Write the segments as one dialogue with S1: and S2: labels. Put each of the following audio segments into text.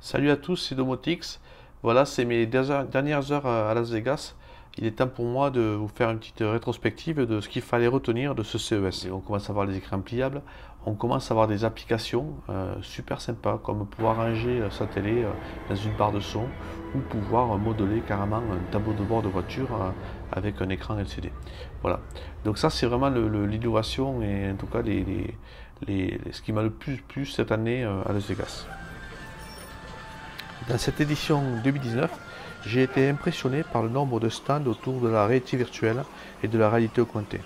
S1: Salut à tous, c'est Domotix. Voilà, c'est mes dernières heures à Las Vegas. Il est temps pour moi de vous faire une petite rétrospective de ce qu'il fallait retenir de ce CES. Et on commence à voir les écrans pliables, on commence à avoir des applications super sympas, comme pouvoir ranger sa télé dans une barre de son ou pouvoir modeler carrément un tableau de bord de voiture avec un écran LCD. Voilà. Donc ça, c'est vraiment l'innovation et en tout cas ce qui m'a le plus plu cette année à Las Vegas. Dans cette édition 2019, j'ai été impressionné par le nombre de stands autour de la réalité virtuelle et de la réalité augmentée.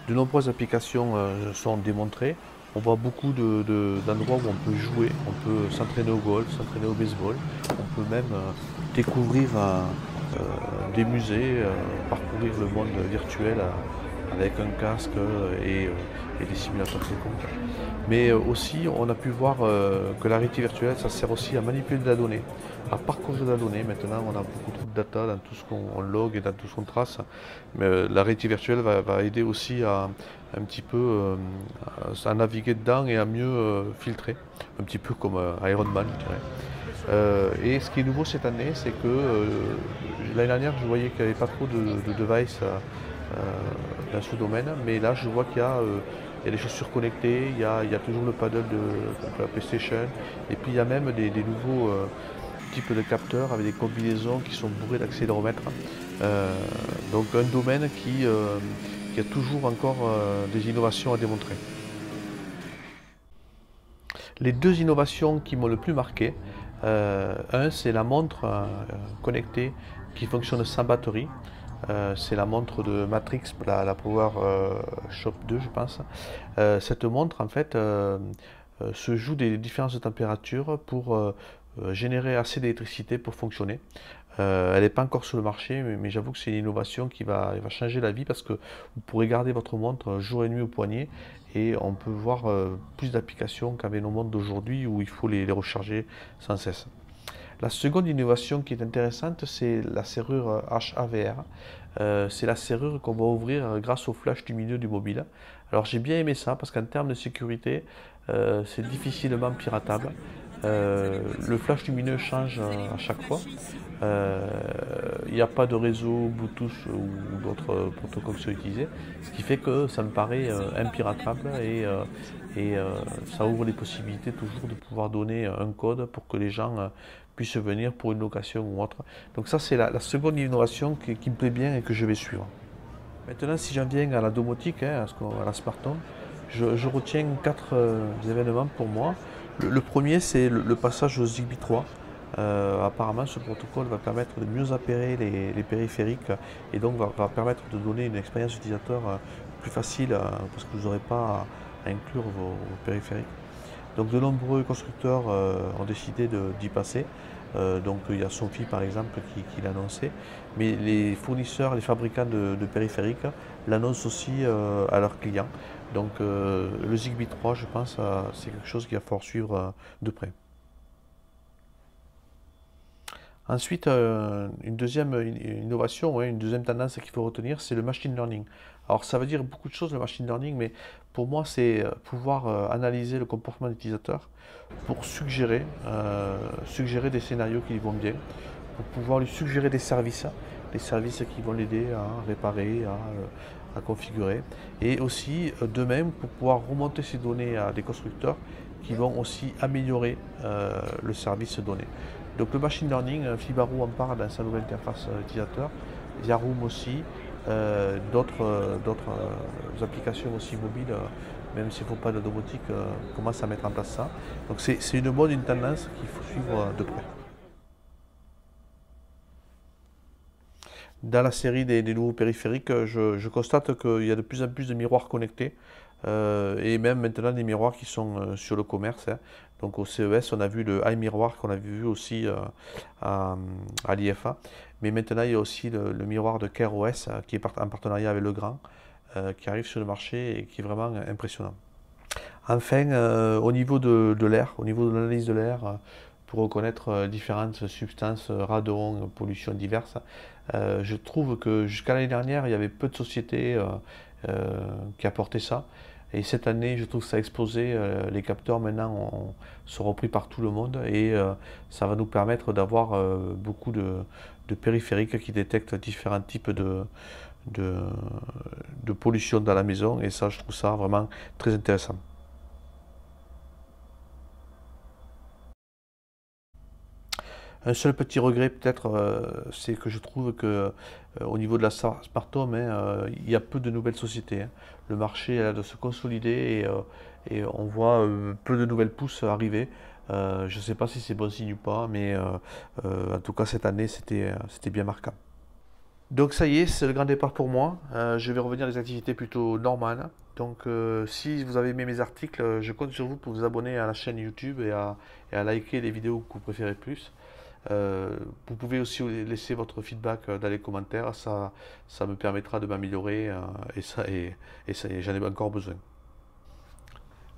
S1: De nombreuses applications sont démontrées. On voit beaucoup d'endroits où on peut jouer, on peut s'entraîner au golf, s'entraîner au baseball, on peut même découvrir des musées, parcourir le monde virtuel avec un casque et des simulateurs quelconques. Mais aussi, on a pu voir que la réalité virtuelle, ça sert aussi à manipuler de la donnée, à parcourir de la donnée. Maintenant, on a beaucoup trop de data dans tout ce qu'on log et dans tout ce qu'on trace. Mais la réalité virtuelle va aider aussi à un petit peu à naviguer dedans et à mieux filtrer, un petit peu comme Iron Man, je dirais. Et ce qui est nouveau cette année, c'est que l'année dernière, je voyais qu'il n'y avait pas trop de devices dans ce domaine, mais là, je vois qu'il y a des chaussures connectées, il y a toujours le paddle de la PlayStation, et puis il y a même des nouveaux types de capteurs avec des combinaisons qui sont bourrées d'accéléromètres. Donc un domaine qui a toujours encore des innovations à démontrer. Les deux innovations qui m'ont le plus marqué, un c'est la montre connectée qui fonctionne sans batterie. C'est la montre de Matrix, la Power Shop 2 je pense. Cette montre en fait se joue des différences de température pour générer assez d'électricité pour fonctionner. Elle n'est pas encore sur le marché, mais j'avoue que c'est une innovation qui va changer la vie parce que vous pourrez garder votre montre jour et nuit au poignet et on peut voir plus d'applications qu'avec nos montres d'aujourd'hui où il faut les recharger sans cesse. La seconde innovation qui est intéressante, c'est la serrure HAVR. C'est la serrure qu'on va ouvrir grâce au flash lumineux du mobile. Alors j'ai bien aimé ça parce qu'en termes de sécurité, c'est difficilement piratable. Le flash lumineux change à chaque fois. Il n'y a pas de réseau Bluetooth ou d'autres protocoles qui sont utilisés, ce qui fait que ça me paraît impiratable et ça ouvre les possibilités toujours de pouvoir donner un code pour que les gens puissent venir pour une location ou autre. Donc ça c'est la seconde innovation qui me plaît bien et que je vais suivre. Maintenant si j'en viens à la domotique, hein, à la Smartphone, je retiens quatre événements pour moi. Le premier c'est le passage au Zigbee 3. Apparemment, ce protocole va permettre de mieux appairer les périphériques et donc va permettre de donner une expérience utilisateur plus facile parce que vous n'aurez pas à inclure vos périphériques. Donc de nombreux constructeurs ont décidé d'y passer. Donc il y a Sophie par exemple qui l'a annoncé, mais les fournisseurs, les fabricants de périphériques l'annoncent aussi à leurs clients. Donc le Zigbee 3, je pense, c'est quelque chose qu'il va falloir suivre de près. Ensuite, une deuxième innovation, ouais, une deuxième tendance qu'il faut retenir, c'est le machine learning. Alors ça veut dire beaucoup de choses le machine learning, mais pour moi c'est pouvoir analyser le comportement de l'utilisateur pour suggérer des scénarios qui lui vont bien, pour pouvoir lui suggérer des services qui vont l'aider à réparer, à configurer, et aussi de même pour pouvoir remonter ces données à des constructeurs qui vont aussi améliorer le service donné. Donc le machine learning, Flibaroo en parle dans sa nouvelle interface utilisateur, Yaroom aussi, d'autres applications aussi mobiles, même s'il ne faut pas de domotique, commencent à mettre en place ça. Donc c'est une mode, une tendance qu'il faut suivre de près. Dans la série des nouveaux périphériques, je constate qu'il y a de plus en plus de miroirs connectés et même maintenant des miroirs qui sont sur le commerce, hein. Donc au CES, on a vu le iMiroir qu'on avait vu aussi à l'IFA. Mais maintenant, il y a aussi le miroir de CareOS qui est en partenariat avec Legrand, qui arrive sur le marché et qui est vraiment impressionnant. Enfin, au niveau de l'air, au niveau de l'analyse de l'air, pour reconnaître différentes substances, radon, pollutions diverses, je trouve que jusqu'à l'année dernière, il y avait peu de sociétés qui apportaient ça. Et cette année, je trouve que ça a explosé. Les capteurs maintenant sont repris par tout le monde et ça va nous permettre d'avoir beaucoup de périphériques qui détectent différents types de, de pollution dans la maison. Et ça, je trouve ça vraiment très intéressant. Un seul petit regret peut-être, c'est que je trouve que au niveau de la Smart Home, hein, il y a peu de nouvelles sociétés, hein. Le marché a l'air de se consolider et on voit peu de nouvelles pousses arriver. Je ne sais pas si c'est bon signe ou pas, mais en tout cas cette année c'était bien marquant. Donc ça y est, c'est le grand départ pour moi. Je vais revenir à des activités plutôt normales. Donc si vous avez aimé mes articles, je compte sur vous pour vous abonner à la chaîne YouTube et à liker les vidéos que vous préférez plus. Vous pouvez aussi laisser votre feedback dans les commentaires, ça me permettra de m'améliorer et j'en ai encore besoin.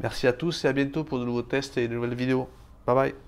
S1: Merci à tous et à bientôt pour de nouveaux tests et de nouvelles vidéos. Bye bye.